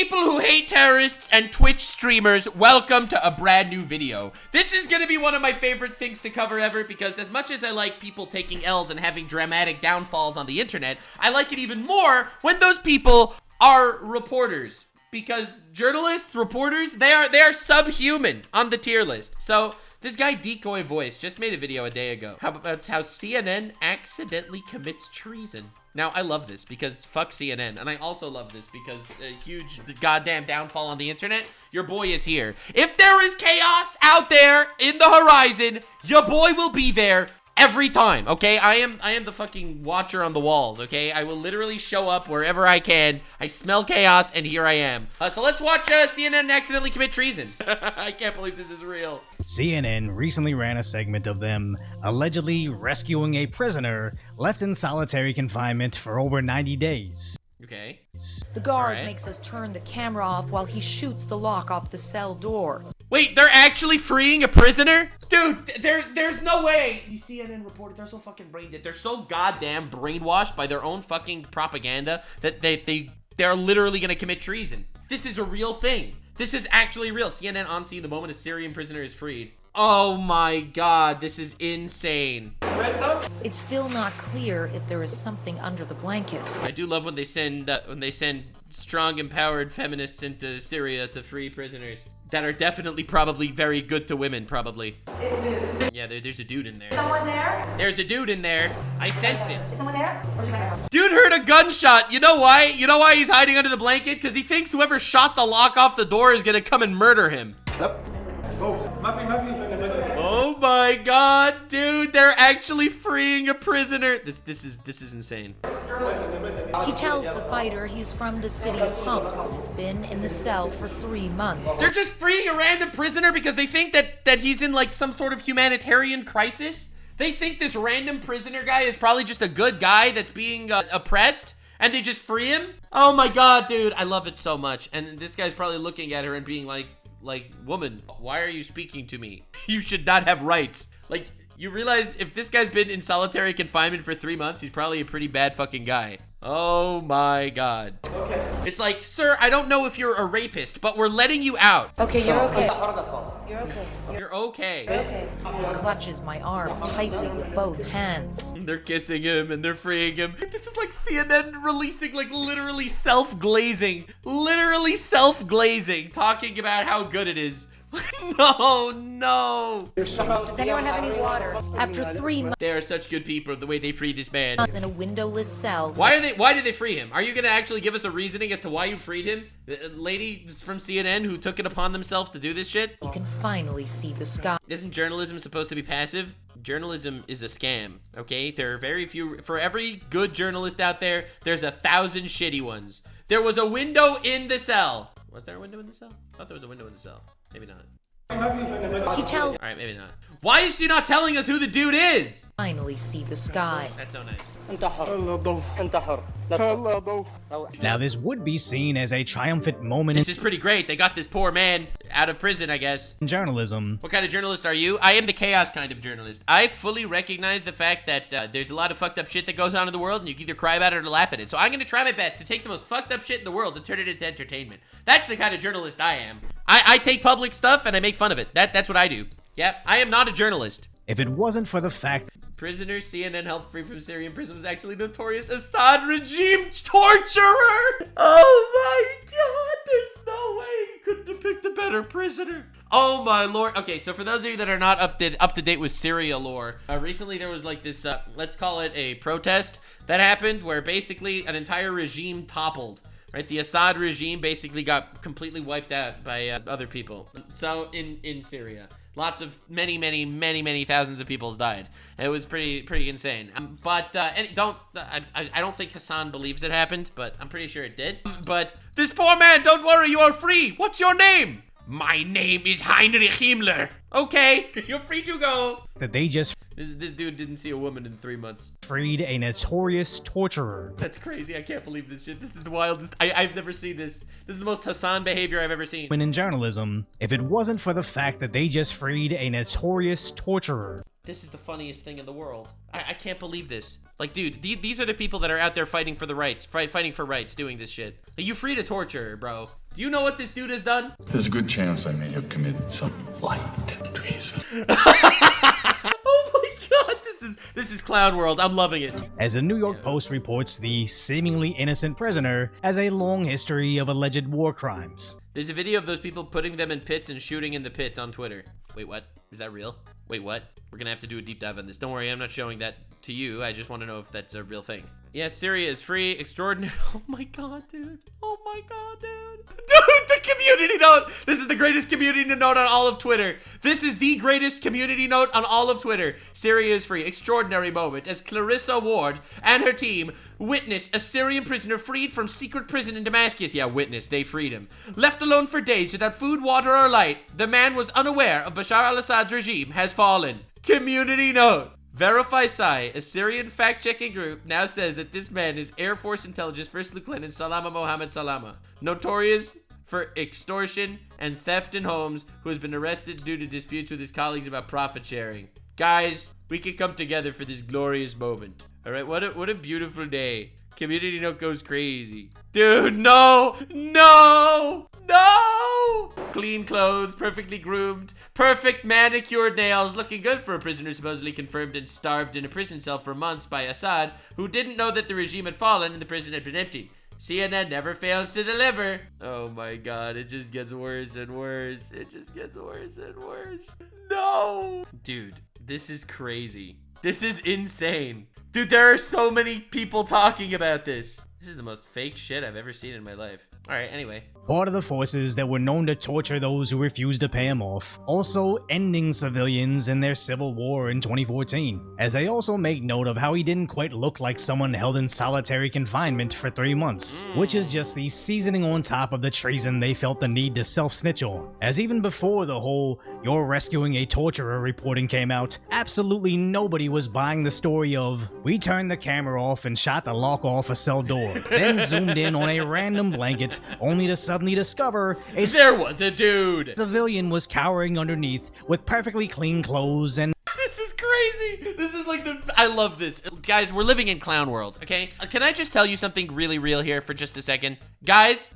people who hate terrorists and Twitch streamers, welcome to a brand new video. This is gonna be one of my favorite things to cover ever because as much as I like people taking L's and having dramatic downfalls on the internet, I like it even more when those people are reporters. Because journalists, reporters, they are subhuman on the tier list. So this guy Decoy Voice just made a video a day ago about how CNN accidentally commits treason. Now, I love this because fuck CNN, and I also love this because a huge goddamn downfall on the internet, your boy is here. If there is chaos out there in the horizon, your boy will be there every time, okay? I am the fucking watcher on the walls, okay? I will literally show up wherever I can. I smell chaos, and here I am. So let's watch CNN accidentally commit treason. I can't believe this is real. CNN recently ran a segment of them allegedly rescuing a prisoner left in solitary confinement for over 90 days. Okay. The guard makes us turn the camera off while he shoots the lock off the cell door. Wait, they're actually freeing a prisoner? Dude, there's no way. These CNN reporters, they're so fucking brain dead. They're so goddamn brainwashed by their own fucking propaganda that they're literally gonna commit treason. This is a real thing. This is actually real. CNN on scene the moment a Syrian prisoner is freed. Oh my god, this is insane. It's still not clear if there is something under the blanket. I do love when they send strong, empowered feminists into Syria to free prisoners that are definitely probably very good to women, probably. It moved. Yeah, there's a dude in there. Someone there? There's a dude in there. I sense it. Is someone there? Or is my Dude heard a gunshot. You know why? You know why he's hiding under the blanket? Because he thinks whoever shot the lock off the door is gonna come and murder him. Oh my god, dude, they're actually freeing a prisoner. This is insane. He tells the fighter he's from the city of Humps and has been in the cell for 3 months. They're just freeing a random prisoner because they think that he's in like some sort of humanitarian crisis. They think this random prisoner guy is probably just a good guy that's being oppressed, and they just free him. Oh my god, dude, I love it so much. And this guy's probably looking at her and being like, woman, why are you speaking to me? You should not have rights. Like, you realize if this guy's been in solitary confinement for 3 months, he's probably a pretty bad fucking guy. Oh my god. Okay. It's like, sir, I don't know if you're a rapist, but we're letting you out. Okay, you're okay. You're okay. You're okay. Okay. He clutches my arm tightly with both hands. They're kissing him and they're freeing him. This is like CNN releasing like literally self-glazing, talking about how good it is. No. Does anyone have any water? After 3 months They are such good people, the way they free this man. in a windowless cell. Why did they free him? Are you gonna actually give us a reasoning as to why you freed him? The lady from CNN who took it upon themselves to do this shit? He can finally see the sky. Isn't journalism supposed to be passive? Journalism is a scam, okay? There are very few. For every good journalist out there, there's 1,000 shitty ones. There was a window in the cell. Was there a window in the cell? I thought there was a window in the cell. Maybe not. He tells Alright, maybe not. Why is she not telling us who the dude is? finally see the sky. That's so nice. Now this would be seen as a triumphant moment This is pretty great. They got this poor man out of prison, I guess. in journalism. What kind of journalist are you? I am the chaos kind of journalist. I fully recognize the fact that there's a lot of fucked up shit that goes on in the world, and you can either cry about it or laugh at it. So I'm gonna try my best to take the most fucked up shit in the world and turn it into entertainment. That's the kind of journalist I am. I take public stuff and I make fun of it. That's what I do. Yep, I am not a journalist. If it wasn't for the fact Prisoners CNN helped free from Syrian prison was actually notorious Assad regime torturer. Oh my god, there's no way you couldn't have picked a better prisoner. Oh my lord. Okay, so for those of you that are not up to date with Syria lore, recently there was like this, let's call it a protest that happened where basically an entire regime toppled. Right, the Assad regime basically got completely wiped out by other people. So in Syria, lots of many thousands of people died. It was pretty insane. And I don't think Hasan believes it happened, but I'm pretty sure it did. But this poor man, don't worry, you are free. What's your name? My name is Heinrich Himmler. Okay, you're free to go. that they just This dude didn't see a woman in 3 months. Freed a notorious torturer. That's crazy. I can't believe this shit. This is the wildest. I've never seen this. This is the most Hasan behavior I've ever seen. In journalism, if it wasn't for the fact that they just freed a notorious torturer. This is the funniest thing in the world. I can't believe this. Like, dude, these are the people that are out there fighting for the rights, fighting for rights, doing this shit. Like, you freed a torturer, bro. Do you know what this dude has done? There's a good chance I may have committed some light treason. Oh my god, this is clown world. I'm loving it. As the New York Post reports, the seemingly innocent prisoner has a long history of alleged war crimes. There's a video of those people putting them in pits and shooting in the pits on Twitter. Wait, what? Is that real? Wait, what? We're gonna have to do a deep dive on this. Don't worry, I'm not showing that to you. I just want to know if that's a real thing. Yes, Syria is free. Extraordinary. Oh my god, dude. Oh my god, dude. Dude, the community note. This is the greatest community note on all of Twitter. This is the greatest community note on all of Twitter. Syria is free. Extraordinary moment as Clarissa Ward and her team witness a Syrian prisoner freed from secret prison in Damascus. Yeah, witness. They freed him. Left alone for days without food, water, or light, the man was unaware of Bashar al-Assad's regime has fallen. Community note. Verify Sai, a Syrian fact-checking group, now says that this man is Air Force Intelligence First Lieutenant Salama Mohammed Salama, notorious for extortion and theft in homes, who has been arrested due to disputes with his colleagues about profit sharing. Guys, we can come together for this glorious moment. All right, what a beautiful day. Community note goes crazy. Dude, no, no, no! Clean clothes, perfectly groomed, perfect manicured nails, looking good for a prisoner supposedly confirmed and starved in a prison cell for months by Assad, who didn't know that the regime had fallen and the prison had been empty. CNN never fails to deliver. Oh my god, it just gets worse and worse. It just gets worse and worse. No! Dude, this is crazy. This is insane. Dude, there are so many people talking about this. This is the most fake shit I've ever seen in my life. Alright, anyway. Part of the forces that were known to torture those who refused to pay him off, also ending civilians in their civil war in 2014, as they also make note of how he didn't quite look like someone held in solitary confinement for 3 months, which is just the seasoning on top of the treason they felt the need to self-snitch on. As even before the whole "you're rescuing a torturer" reporting came out, absolutely nobody was buying the story of "we turned the camera off and shot the lock off a cell door, then zoomed in on a random blanket only to suddenly discover there was a dude. Civilian was cowering underneath with perfectly clean clothes and." This is crazy. This is like I love this. Guys, we're living in clown world, okay? Can I just tell you something really real here for just a second? Guys,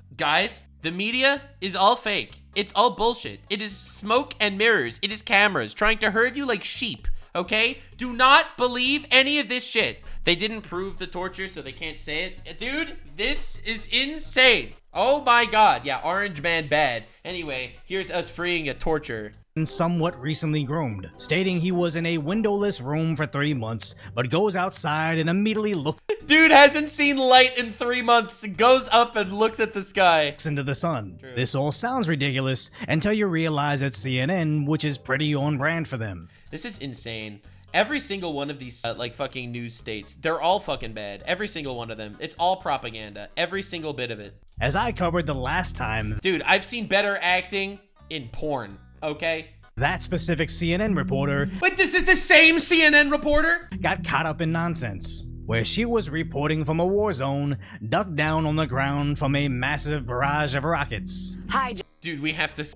the media is all fake. It's all bullshit. It is smoke and mirrors. It is cameras trying to herd you like sheep, okay? Do not believe any of this shit. They didn't prove the torture, so they can't say it. Dude, this is insane. Oh my god. Yeah, Orange Man bad. Anyway, here's us freeing a torturer. And somewhat recently groomed, stating he was in a windowless room for 3 months, but goes outside and immediately looks Dude hasn't seen light in 3 months, goes up and looks at the sky. into the sun. True. This all sounds ridiculous until you realize it's CNN, which is pretty on brand for them. This is insane. Every single one of these, like, fucking news states, they're all fucking bad. Every single one of them. It's all propaganda. Every single bit of it. As I covered the last time, Dude, I've seen better acting in porn, okay? that specific CNN reporter Wait, this is the same CNN reporter? got caught up in nonsense, where she was reporting from a war zone, ducked down on the ground from a massive barrage of rockets. Hi, Dude,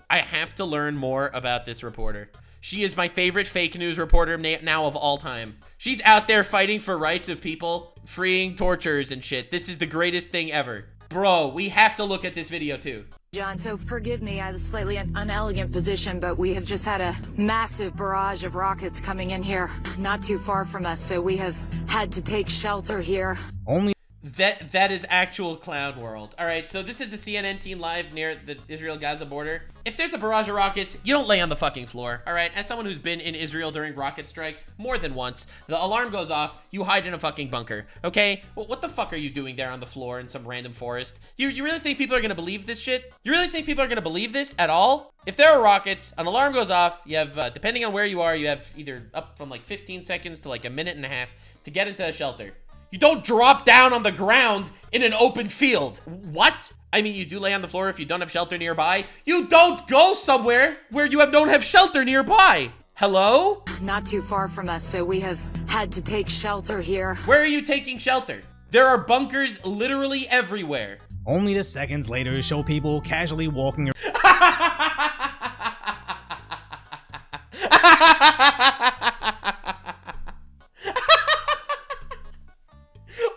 I have to learn more about this reporter. She is my favorite fake news reporter now of all time. She's out there fighting for rights of people, freeing torturers and shit. This is the greatest thing ever. Bro, we have to look at this video too. John, so forgive me, I have a slightly unelegant position, but we have just had a massive barrage of rockets coming in here, not too far from us, so we have had to take shelter here. Only That is actual clown world. All right, so this is a CNN team live near the Israel-Gaza border. If there's a barrage of rockets, you don't lay on the fucking floor, all right? As someone who's been in Israel during rocket strikes more than once, the alarm goes off, you hide in a fucking bunker, okay? Well, what the fuck are you doing there on the floor in some random forest? You really think people are gonna believe this shit? You really think people are gonna believe this at all? If there are rockets, an alarm goes off, you have, depending on where you are, you have either up from like 15 seconds to like a minute and a half to get into a shelter. You don't drop down on the ground in an open field. What? I mean, you do lay on the floor if you don't have shelter nearby. You don't go somewhere where you don't have shelter nearby. Hello? Not too far from us, so we have had to take shelter here. Where are you taking shelter? There are bunkers literally everywhere. Only to seconds later show people casually walking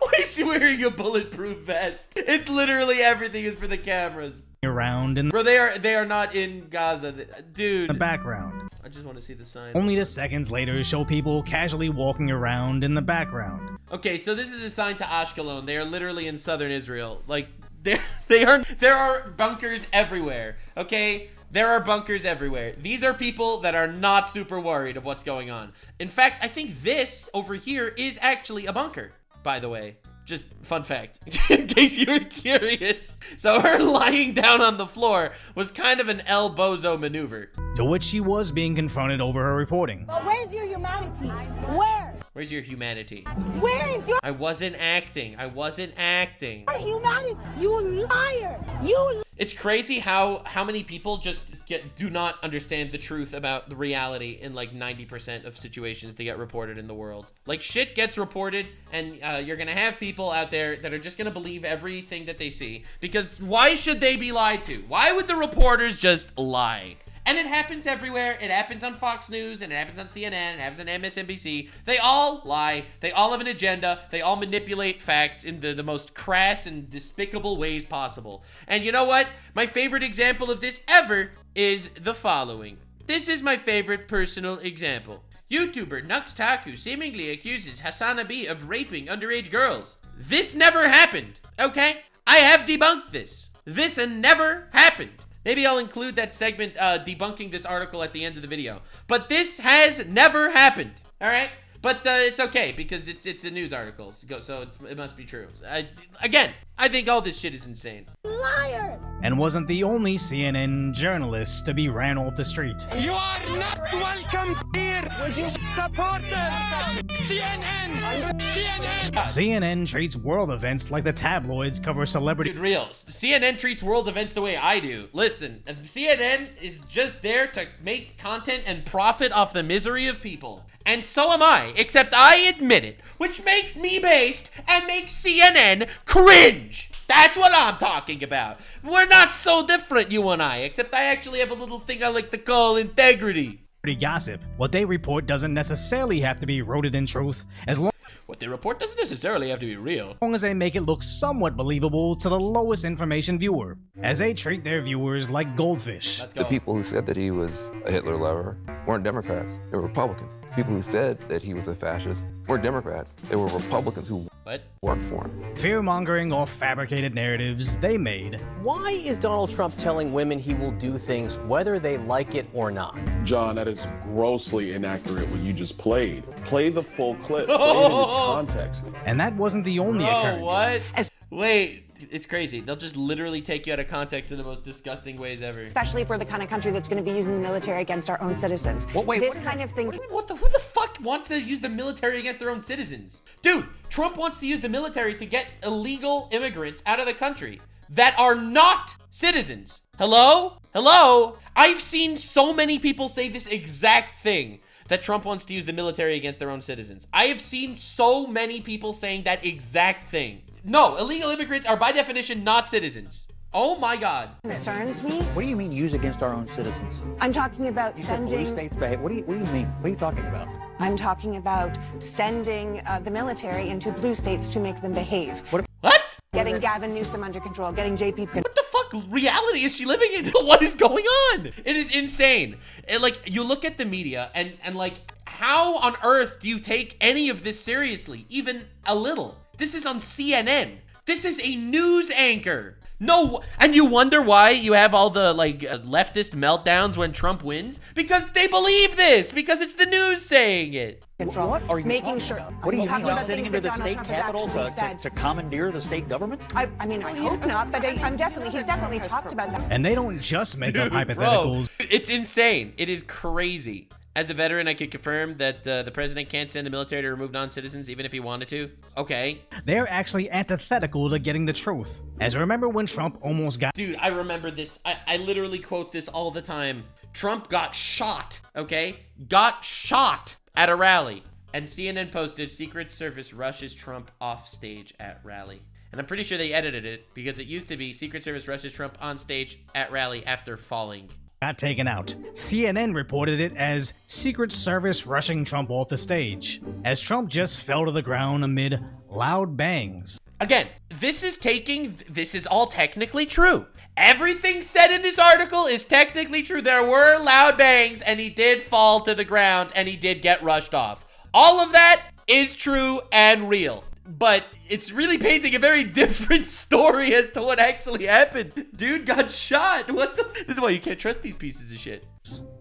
Why is she wearing a bulletproof vest? It's literally everything is for the cameras. around in Bro, they are not in Gaza. Dude. the background. I just want to see the sign. Only to seconds later show people casually walking around in the background. Okay, so this is a sign to Ashkelon. They are literally in southern Israel. Like, there are bunkers everywhere, okay? There are bunkers everywhere. These are people that are not super worried of what's going on. In fact, I think this over here is actually a bunker, by the way. Just fun fact, in case you were curious. So her lying down on the floor was kind of an El Bozo maneuver. To which she was being confronted over her reporting. But where's your humanity? Where? Where's your humanity? Where is your I wasn't acting. I wasn't acting. humanity? You liar! You It's crazy how many people just do not understand the truth about the reality in like 90% of situations that get reported in the world. Like, shit gets reported, and you're gonna have people out there that are just gonna believe everything that they see, because why should they be lied to? Why would the reporters just lie? And it happens everywhere. It happens on Fox News, and it happens on CNN, it happens on MSNBC. They all lie. They all have an agenda. They all manipulate facts in the most crass and despicable ways possible. And you know what? My favorite example of this ever is the following. This is my favorite personal example. YouTuber Taku seemingly accuses Hasan of raping underage girls. This never happened, okay? I have debunked this. This never happened. Maybe I'll include that segment debunking this article at the end of the video. But this has never happened, all right? But it's okay because it's a news article, so it must be true. Again, I think all this shit is insane. liar! And wasn't the only CNN journalist to be ran off the street. You are not welcome here. Would you support us? CNN! CNN! CNN treats world events like the tabloids cover celebrity. Dude, real. CNN treats world events the way I do. Listen, CNN is just there to make content and profit off the misery of people. And so am I, except I admit it, which makes me based and makes CNN cringe. That's what I'm talking about. We're not so different, you and I, except I actually have a little thing I like to call integrity. Gossip. What they report doesn't necessarily have to be rooted in truth, as long What they report doesn't necessarily have to be real. as they make it look somewhat believable to the lowest information viewer, as they treat their viewers like goldfish. Let's go. The people who said that he was a Hitler lover weren't Democrats, they were Republicans. People who said that he was a fascist weren't Democrats, they were Republicans who What? worked for him. Fear-mongering or fabricated narratives they made. Why is Donald Trump telling women he will do things whether they like it or not? John, that is grossly inaccurate what you just played. Play the full clip. Play it in its context. And that wasn't the only Oh, occurrence. what? Wait, it's crazy. They'll just literally take you out of context in the most disgusting ways ever. Especially if we're the kind of country that's going to be using the military against our own citizens. Wait, this kind of thing. Who the fuck wants to use the military against their own citizens? Dude, Trump wants to use the military to get illegal immigrants out of the country that are not citizens. Hello? Hello? I've seen so many people say this exact thing, that Trump wants to use the military against their own citizens. I have seen so many people saying that exact thing. No, illegal immigrants are by definition not citizens. Oh my God. Concerns me. What do you mean use against our own citizens? I'm talking about You said blue sending. states behave. What do you mean? What are you talking about? I'm talking about sending the military into blue states to make them behave. What? Getting Gavin Newsom under control. Getting JP. What the fuck reality is she living in? What is going on? It is insane. Like, you look at the media and like, how on earth do you take any of this seriously? Even a little. This is on CNN. This is a news anchor. No, and you wonder why you have all the like leftist meltdowns when Trump wins? Because they believe this, because it's the news saying it. Control. What are you making talking sure? about? What do you I'm mean? talking Like about sitting things into that the Donald state Trump has capitol actually said. to commandeer the state government? I mean, I hope not, but he's definitely talked about that. And they don't just make up Bro, hypotheticals. it's insane. It is crazy. As a veteran, I could confirm that the president can't send the military to remove non-citizens even if he wanted to. Okay. They're actually antithetical to getting the truth. As remember when Trump almost got— Dude, I remember this. I literally quote this all the time. Trump got shot, okay? Got shot at a rally. And CNN posted, Secret Service rushes Trump off stage at rally. And I'm pretty sure they edited it because it used to be Secret Service rushes Trump on stage at rally after falling. Got taken out. CNN reported it as Secret Service rushing Trump off the stage, as Trump just fell to the ground amid loud bangs. Again, this is all technically true. Everything said in this article is technically true. There were loud bangs and he did fall to the ground and he did get rushed off. All of that is true and real. But it's really painting a very different story as to what actually happened. Dude got shot. What the? This is why you can't trust these pieces of shit.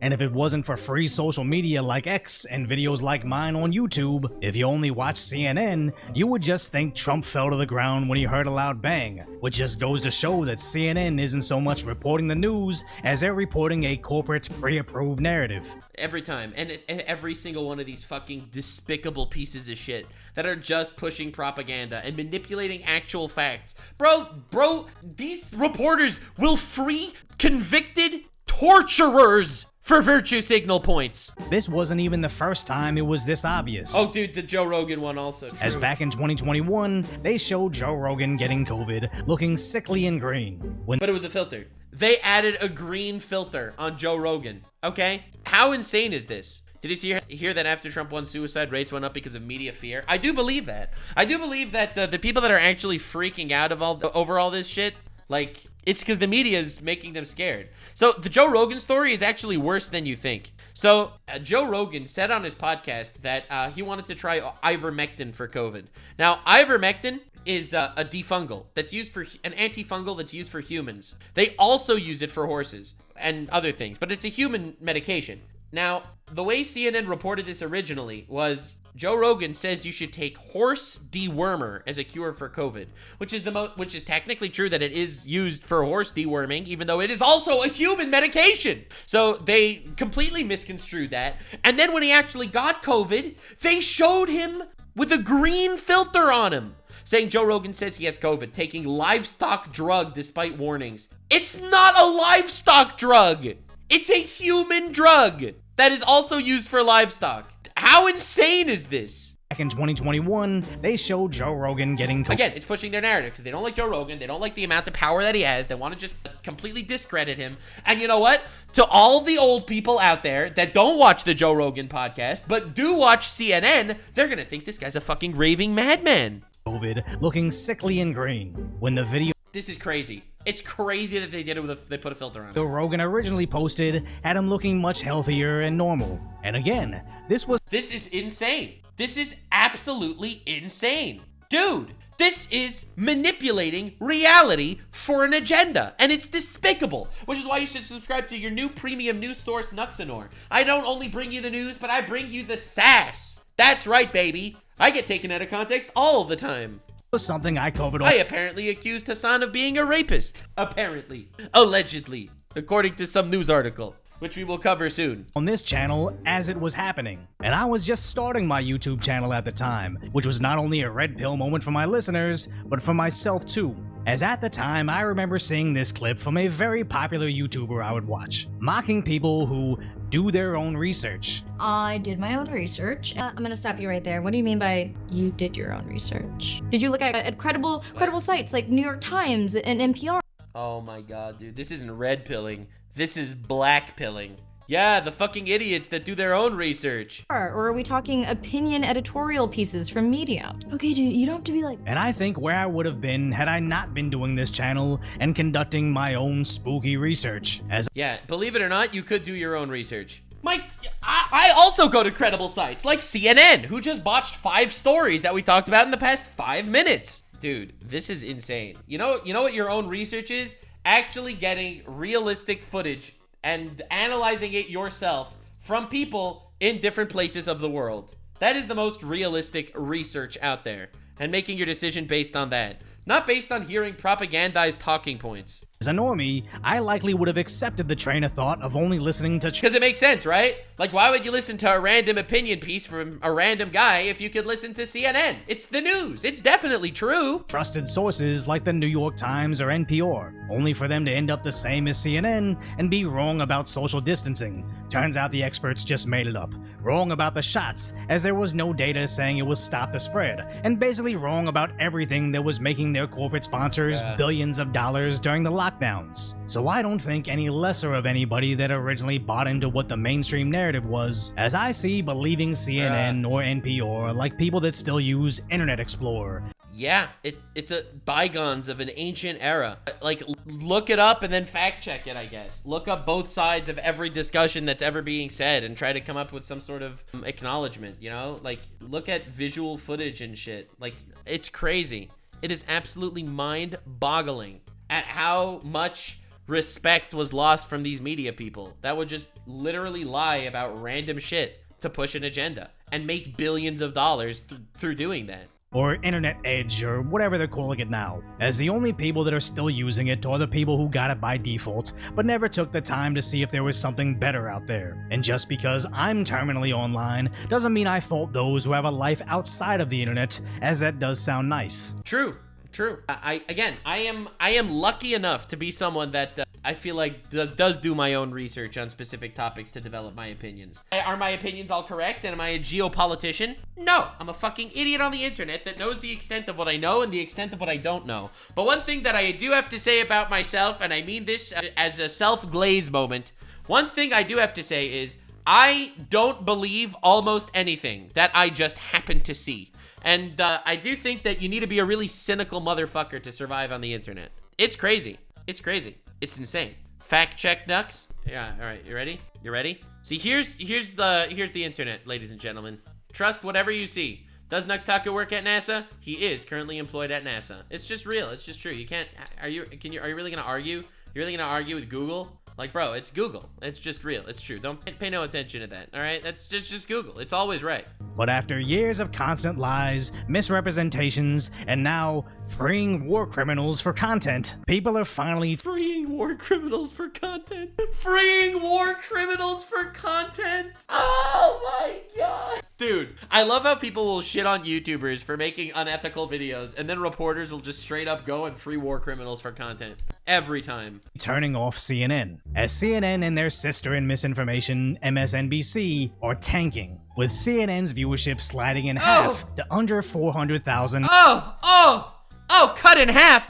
And if it wasn't for free social media like X and videos like mine on YouTube, if you only watch CNN, you would just think Trump fell to the ground when he heard a loud bang, which just goes to show that CNN isn't so much reporting the news as they're reporting a corporate pre-approved narrative. Every time. And every single one of these fucking despicable pieces of shit that are just pushing propaganda and manipulating actual facts. Bro, these reporters will free convicted torturers for virtue signal points. This wasn't even the first time it was this obvious. Oh, dude, the Joe Rogan one also. True. As back in 2021, they showed Joe Rogan getting COVID, looking sickly and green. But it was a filter. They added a green filter on Joe Rogan, okay? How insane is this? Did you hear that after Trump won, suicide rates went up because of media fear? I do believe that. I do believe that the people that are actually freaking out over all this shit, like, it's because the media is making them scared. So the Joe Rogan story is actually worse than you think. So Joe Rogan said on his podcast that he wanted to try ivermectin for COVID. Now, ivermectin is a defungal that's used for an antifungal that's used for humans. They also use it for horses and other things, but it's a human medication. Now, the way CNN reported this originally was Joe Rogan says you should take horse dewormer as a cure for COVID, which is technically true that it is used for horse deworming, even though it is also a human medication. So they completely misconstrued that. And then when he actually got COVID, they showed him with a green filter on him, saying Joe Rogan says he has COVID, taking livestock drug despite warnings. It's not a livestock drug. It's a human drug that is also used for livestock. How insane is this? Back in 2021, they showed Joe Rogan getting COVID. Again, it's pushing their narrative because they don't like Joe Rogan. They don't like the amount of power that he has. They want to just completely discredit him. And you know what? To all the old people out there that don't watch the Joe Rogan podcast, but do watch CNN, they're going to think this guy's a fucking raving madman. COVID, looking sickly and green. When the video— This is crazy. It's crazy that they did it they put a filter on Joe Rogan originally posted had him looking much healthier and normal. And again, this is insane. This is absolutely insane. Dude, this is manipulating reality for an agenda, and it's despicable, which is why you should subscribe to your new premium news source, Nuxanor. I don't only bring you the news, but I bring you the sass. That's right, baby. I get taken out of context all the time. Was something I covered. I apparently accused Hasan of being a rapist. Apparently. Allegedly. According to some news article, which we will cover soon. On this channel as it was happening. And I was just starting my YouTube channel at the time, which was not only a red pill moment for my listeners, but for myself too. As at the time, I remember seeing this clip from a very popular YouTuber I would watch, mocking people who do their own research. I did my own research. I'm gonna stop you right there. What do you mean by you did your own research? Did you look at credible sites like New York Times and NPR? Oh my god, dude. This isn't red pilling. This is black pilling. Yeah, the fucking idiots that do their own research. Or are we talking opinion editorial pieces from media? Okay, dude, you don't have to be like— And I think where I would have been had I not been doing this channel and conducting my own spooky research. Yeah, believe it or not, you could do your own research. Mike, I also go to credible sites like CNN, who just botched 5 stories that we talked about in the past 5 minutes. Dude, this is insane. You know what your own research is? Actually getting realistic footage and analyzing it yourself from people in different places of the world. That is the most realistic research out there, and making your decision based on that. not based on hearing propagandized talking points. As a normie, I likely would have accepted the train of thought of only listening to because it makes sense, right? Like, why would you listen to a random opinion piece from a random guy if you could listen to CNN? It's the news. It's definitely true. trusted sources like the New York Times or NPR, only for them to end up the same as CNN and be wrong about social distancing. Turns out the experts just made it up. Wrong about the shots, as there was no data saying it would stop the spread, and basically wrong about everything that was making their corporate sponsors billions of dollars during the lockdowns. So I don't think any lesser of anybody that originally bought into what the mainstream narrative was, as I see believing CNN or NPR like people that still use Internet Explorer. Yeah, it's a bygones of an ancient era. Like, look it up and then fact check it, I guess. Look up both sides of every discussion that's ever being said and try to come up with some sort of acknowledgement, you know? Like, look at visual footage and shit. Like, it's crazy. It is absolutely mind-boggling at how much respect was lost from these media people that would just literally lie about random shit to push an agenda and make billions of dollars through doing that. Or Internet Edge, or whatever they're calling it now, as the only people that are still using it are the people who got it by default, but never took the time to see if there was something better out there. And just because I'm terminally online, doesn't mean I fault those who have a life outside of the internet, as that does sound nice. True. I am lucky enough to be someone that I feel like does do my own research on specific topics to develop my opinions. Are my opinions all correct? And am I a geopolitician? No, I'm a fucking idiot on the internet that knows the extent of what I know and the extent of what I don't know. But one thing that I do have to say about myself, and I mean this as a self-glaze moment, one thing I do have to say is I don't believe almost anything that I just happen to see. And I do think that you need to be a really cynical motherfucker to survive on the internet. It's crazy. It's crazy. It's insane. Fact check, Nux. Yeah, all right. You ready? You ready? See, here's the internet, ladies and gentlemen. Trust whatever you see. Does Nux Taku work at NASA? He is currently employed at NASA. It's just real. It's just true. You can't. Are you really gonna argue? You're really gonna argue with Google? Like, bro, it's Google. It's just real. It's true. Don't pay no attention to that, all right? That's just Google. It's always right. But after years of constant lies, misrepresentations, and now freeing war criminals for content, people are finally freeing war criminals for content. Freeing war criminals for content. Oh my god. Dude, I love how people will shit on YouTubers for making unethical videos, and then reporters will just straight up go and free war criminals for content. Every time. Turning off CNN, as CNN and their sister in misinformation, MSNBC, are tanking, with CNN's viewership sliding in half to under 400,000. Cut in half.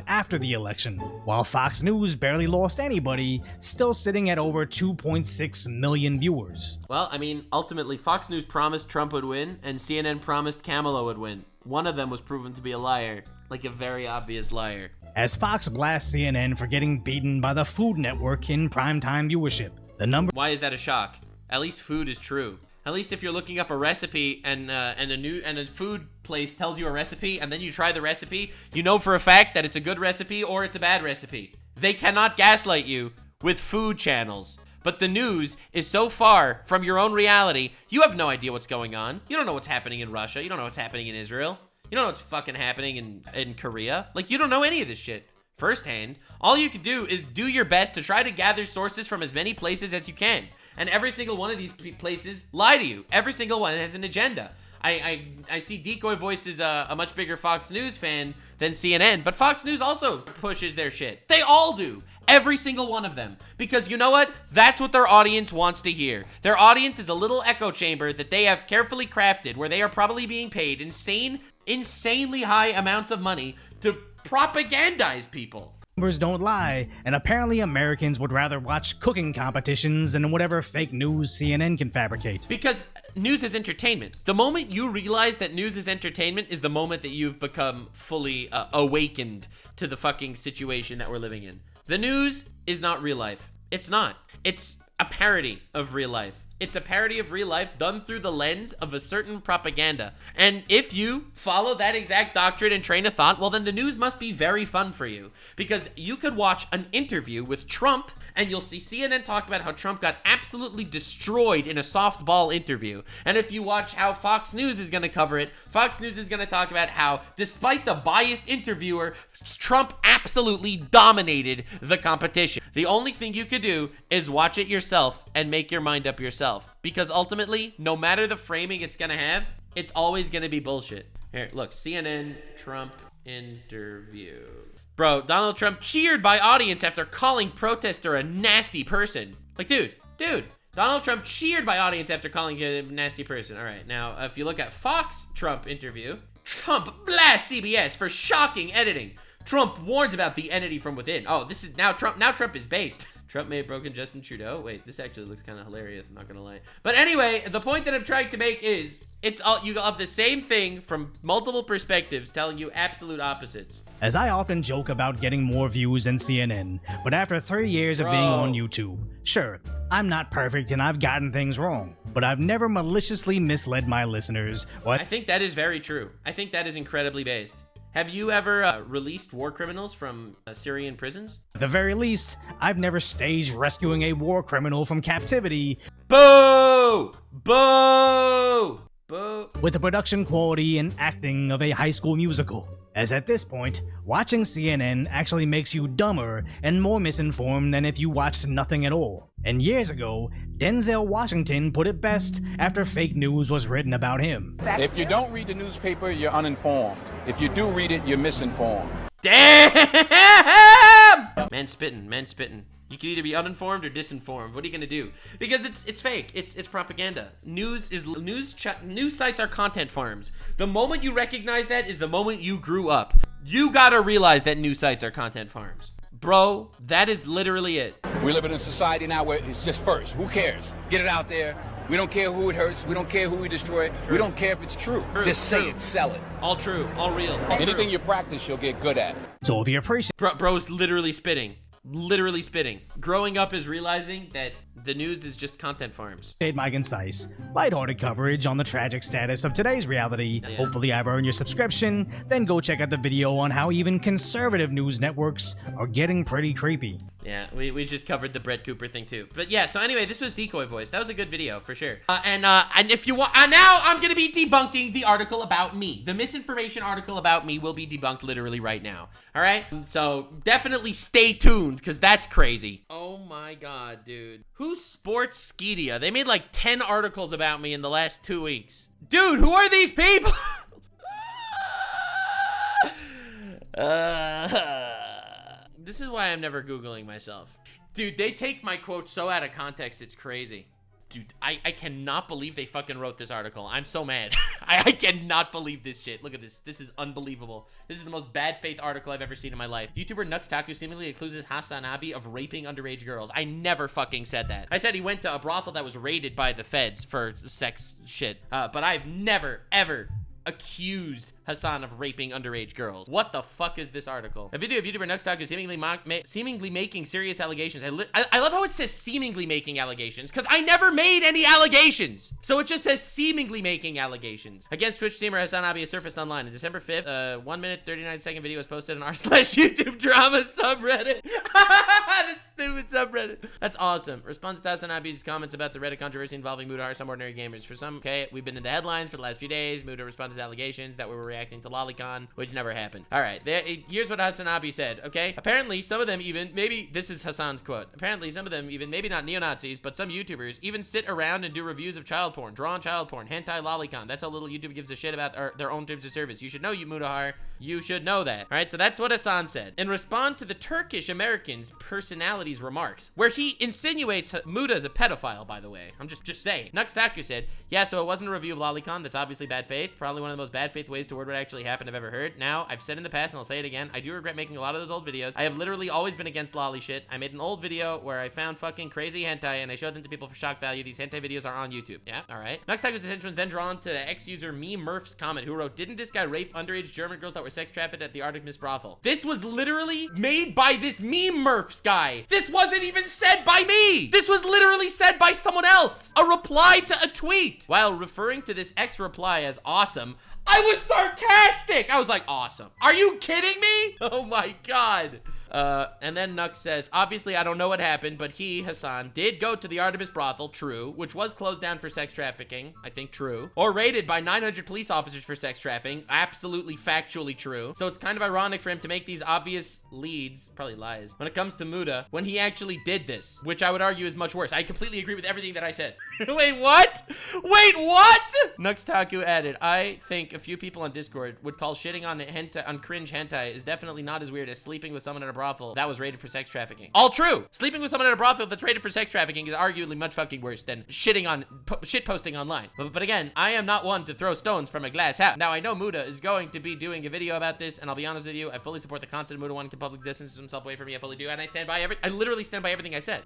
After the election, while Fox News barely lost anybody, still sitting at over 2.6 million viewers. Well, I mean, ultimately, Fox News promised Trump would win, and CNN promised Kamala would win. One of them was proven to be a liar, like a very obvious liar. As Fox blasts CNN for getting beaten by the Food Network in primetime viewership, the number— Why is that a shock? At least food is true. At least if you're looking up a recipe and a food place tells you a recipe and then you try the recipe, you know for a fact that it's a good recipe or it's a bad recipe. They cannot gaslight you with food channels. But the news is so far from your own reality, you have no idea what's going on. You don't know what's happening in Russia. You don't know what's happening in Israel. You don't know what's fucking happening in Korea. Like, you don't know any of this shit firsthand. All you can do is do your best to try to gather sources from as many places as you can. And every single one of these places lie to you. Every single one has an agenda. I see Decoy Voice is a much bigger Fox News fan than CNN, but Fox News also pushes their shit. They all do. Every single one of them. Because you know what? That's what their audience wants to hear. Their audience is a little echo chamber that they have carefully crafted where they are probably being paid insanely high amounts of money to propagandize people. Numbers don't lie, and apparently Americans would rather watch cooking competitions than whatever fake news CNN can fabricate. Because news is entertainment. The moment you realize that news is entertainment is the moment that you've become fully awakened to the fucking situation that we're living in. The news is not real life. It's not. It's a parody of real life. It's a parody of real life done through the lens of a certain propaganda. And if you follow that exact doctrine and train of thought, well, then the news must be very fun for you. Because you could watch an interview with Trump and you'll see CNN talk about how Trump got absolutely destroyed in a softball interview. And if you watch how Fox News is going to cover it, Fox News is going to talk about how, despite the biased interviewer, Trump absolutely dominated the competition. The only thing you could do is watch it yourself and make your mind up yourself. Because ultimately, no matter the framing it's going to have, it's always going to be bullshit. Here, look, CNN Trump interview. Bro, Donald Trump cheered by audience after calling protester a nasty person. Like, dude, Donald Trump cheered by audience after calling a nasty person. All right, now, if you look at Fox Trump interview, Trump blasts CBS for shocking editing. Trump warns about the entity from within. Oh, this is now Trump is based. Trump may have broken Justin Trudeau. Wait, this actually looks kind of hilarious. I'm not gonna lie. But anyway, the point that I'm trying to make is it's all you have the same thing from multiple perspectives telling you absolute opposites. As I often joke about getting more views than CNN, but after 3 years of being on YouTube, sure, I'm not perfect and I've gotten things wrong, but I've never maliciously misled my listeners. I think that is very true. I think that is incredibly based. Have you ever released war criminals from Syrian prisons? At the very least, I've never staged rescuing a war criminal from captivity. Boo! Boo! Boo! With the production quality and acting of a high school musical. As at this point, watching CNN actually makes you dumber and more misinformed than if you watched nothing at all. And years ago, Denzel Washington put it best after fake news was written about him. If you don't read the newspaper, you're uninformed. If you do read it, you're misinformed. Damn! Man spitting. You can either be uninformed or disinformed. What are you gonna do? Because it's fake. It's propaganda. News sites are content farms. The moment you recognize that is the moment you grew up. You gotta realize that news sites are content farms. Bro, that is literally it. We live in a society now where it's just first. Who cares? Get it out there. We don't care who it hurts. We don't care who we destroy. True. We don't care if it's true. Just say it, sell it. All true, all real. Anything you practice, you'll get good at. So if you appreciate... Bro's literally spitting. Literally spitting. Growing up is realizing that the news is just content farms. My concise, lighthearted coverage on the tragic status of today's reality. Yeah. Hopefully I've earned your subscription. Then go check out the video on how even conservative news networks are getting pretty creepy. Yeah, we just covered the Brett Cooper thing too. But yeah, so anyway, this was Decoy Voice. That was a good video for sure. And if you want, now I'm gonna be debunking the article about me. The misinformation article about me will be debunked literally right now. All right, so definitely stay tuned because that's crazy. Oh my god, dude. Who's Sports Skeedia? They made like 10 articles about me in the last 2 weeks. Dude, who are these people? This is why I'm never Googling myself. Dude, they take my quote so out of context, it's crazy. Dude, I cannot believe they fucking wrote this article. I'm so mad. I cannot believe this shit. Look at this. This is unbelievable. This is the most bad faith article I've ever seen in my life. YouTuber Taku seemingly accuses Hasan of raping underage girls. I never fucking said that. I said he went to a brothel that was raided by the feds for sex shit. But I've never, ever accused Hasan of raping underage girls. What the fuck is this article? A video of YouTuber Nuxanor seemingly making serious allegations. I love how it says seemingly making allegations because I never made any allegations. So it just says seemingly making allegations. Against Twitch streamer Hasan has surfaced online. On December 5th, 1 minute 39-second video was posted on r/YouTube drama subreddit. That stupid subreddit. That's awesome. Response to Hasan Abi's comments about the Reddit controversy involving Muda some ordinary gamers. For some, okay, we've been in the headlines for the last few days. Muda responded to allegations that we were reacting to lolicon, which never happened. All right, here's what Hasan Abi said, okay? Apparently, some of them even, maybe, this is Hasan's quote, apparently some of them even, maybe not neo-Nazis, but some YouTubers even sit around and do reviews of child porn, drawn child porn, hentai lolicon. That's how little YouTube gives a shit about their own terms of service. You should know, you Mudahar. You should know that. All right, so that's what Hasan said. In response to the Turkish American's personality's remarks, where he insinuates Muda as a pedophile, by the way. I'm just saying. Nuxanor said, yeah, so it wasn't a review of lolicon. That's obviously bad faith. Probably one of the most bad faith ways to word record what actually happened I've ever heard. Now, I've said in the past, and I'll say it again, I do regret making a lot of those old videos. I have literally always been against lolly shit. I made an old video where I found fucking crazy hentai, and I showed them to people for shock value. These hentai videos are on YouTube. Yeah, all right. Nuxtaku's attention was then drawn to the ex-user Me.Murph's comment, who wrote, "Didn't this guy rape underage German girls that were sex trafficked at the Artemis brothel?" This was literally made by this Me.Murph's guy. This wasn't even said by me. This was literally said by someone else. A reply to a tweet. While referring to this ex-reply as awesome, I was sarcastic. I was like, awesome. Are you kidding me? Oh my God. And then Nux says, obviously I don't know what happened, but he, Hasan, did go to the Artemis brothel, true, which was closed down for sex trafficking, I think true, or raided by 900 police officers for sex trafficking, absolutely factually true. So it's kind of ironic for him to make these obvious leads, probably lies, when it comes to Muda, when he actually did this, which I would argue is much worse. I completely agree with everything that I said. Wait, what? Wait, what? Nux Taku added, I think a few people on Discord would call shitting on cringe hentai is definitely not as weird as sleeping with someone at a brothel that was rated for sex trafficking. All true. Sleeping with someone at a brothel that's rated for sex trafficking is arguably much fucking worse than shitting on shit posting online. But again, I am not one to throw stones from a glass house. Now I know Muda is going to be doing a video about this, and I'll be honest with you, I fully support the concept of Muda wanting to public distance himself away from me. I fully do, and I literally stand by everything I said.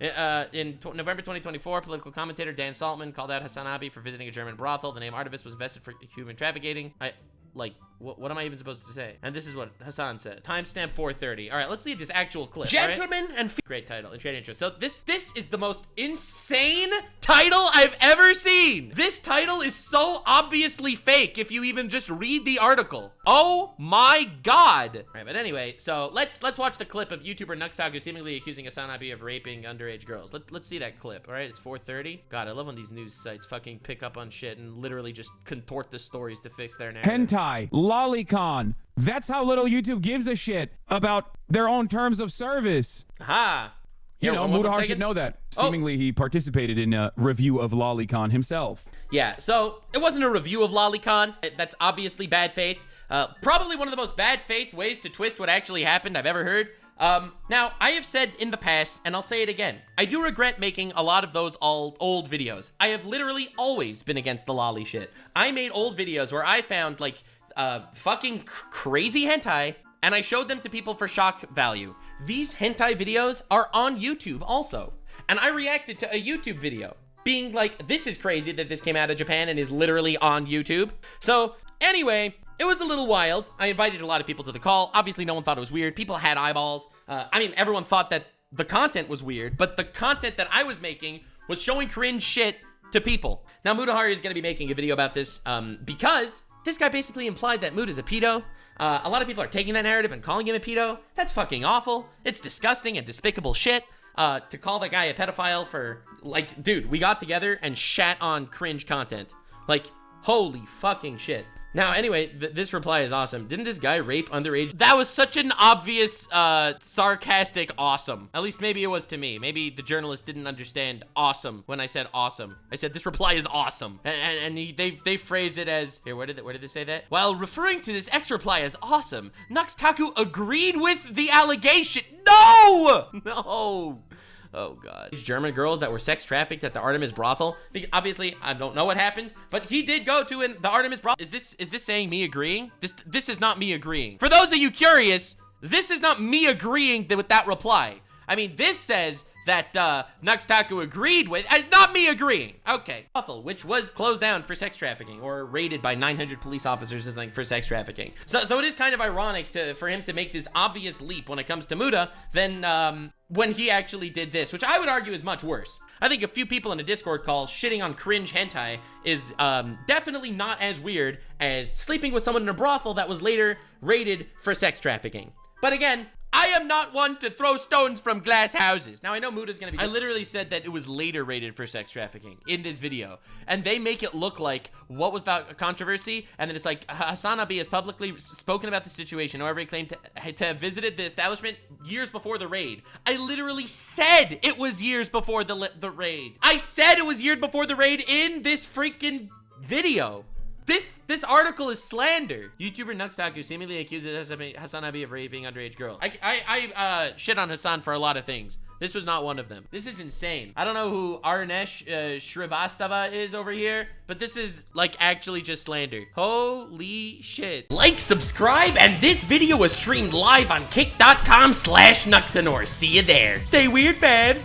In November 2024, political commentator Dan Saltman called out Hasan Abi for visiting a German brothel. The name Artemis was invested for human trafficking. What am I even supposed to say? And this is what Hasan said. Timestamp 4:30. All right, let's see this actual clip. Gentlemen and great title and great intro. So this is the most insane title I've ever seen. This title is so obviously fake if you even just read the article. Oh my God. All right, but anyway, so let's watch the clip of YouTuber Nuxtaku seemingly accusing Hasan Abi of raping underage girls. Let's see that clip. All right, it's 4:30. God, I love when these news sites fucking pick up on shit and literally just contort the stories to fix their narrative. Hentai, lolicon. That's how little YouTube gives a shit about their own terms of service. Aha. You know, Mudahar should know that. Seemingly, he participated in a review of lolicon himself. Yeah, so it wasn't a review of lolicon. That's obviously bad faith. Probably one of the most bad faith ways to twist what actually happened I've ever heard. Now, I have said in the past, and I'll say it again, I do regret making a lot of those old videos. I have literally always been against the lolly shit. I made old videos where I found, like, fucking crazy hentai, and I showed them to people for shock value. These hentai videos are on YouTube also, and I reacted to a YouTube video being like, this is crazy that this came out of Japan and is literally on YouTube. So anyway, it was a little wild. I invited a lot of people to the call. Obviously, no one thought it was weird. People had eyeballs. I mean, everyone thought that the content was weird, but the content that I was making was showing cringe shit to people. Now, Mudahari is going to be making a video about this because this guy basically implied that Mood is a pedo. A lot of people are taking that narrative and calling him a pedo. That's fucking awful. It's disgusting and despicable shit. To call that guy a pedophile for, like, dude, we got together and shat on cringe content. Like, holy fucking shit. Now, anyway, this reply is awesome. Didn't this guy rape underage? That was such an obvious, sarcastic awesome. At least maybe it was to me. Maybe the journalist didn't understand awesome when I said awesome. I said, this reply is awesome. And they phrased it as, here, where did they say that? While referring to this X reply as awesome, Nux Taku agreed with the allegation. No! No. Oh God. These German girls that were sex trafficked at the Artemis brothel. Obviously, I don't know what happened, but he did go to the Artemis brothel. Is this saying me agreeing? This is not me agreeing. For those of you curious, this is not me agreeing with that reply. I mean, this says that Nux Taku agreed with, not me agreeing. Okay. Brothel, which was closed down for sex trafficking or raided by 900 police officers or something for sex trafficking. So it is kind of ironic for him to make this obvious leap when it comes to Muda than when he actually did this, which I would argue is much worse. I think a few people in a Discord call shitting on cringe hentai is definitely not as weird as sleeping with someone in a brothel that was later raided for sex trafficking. But again, I am not one to throw stones from glass houses. Now, I know Muda's gonna be... I literally said that it was later rated for sex trafficking in this video. And they make it look like, what was the controversy? And then it's like, Hasan Abi has publicly spoken about the situation. However, he claimed to have visited the establishment years before the raid. I literally said it was years before the raid. I said it was years before the raid in this freaking video. This article is slander. YouTuber Nuxtaku seemingly accuses Hasan Abi of raping underage girls. I shit on Hasan for a lot of things. This was not one of them. This is insane. I don't know who Arnesh Shrivastava is over here, but this is like actually just slander. Holy shit. Like, subscribe, and this video was streamed live on kick.com/Nuxanor. See you there. Stay weird, fam.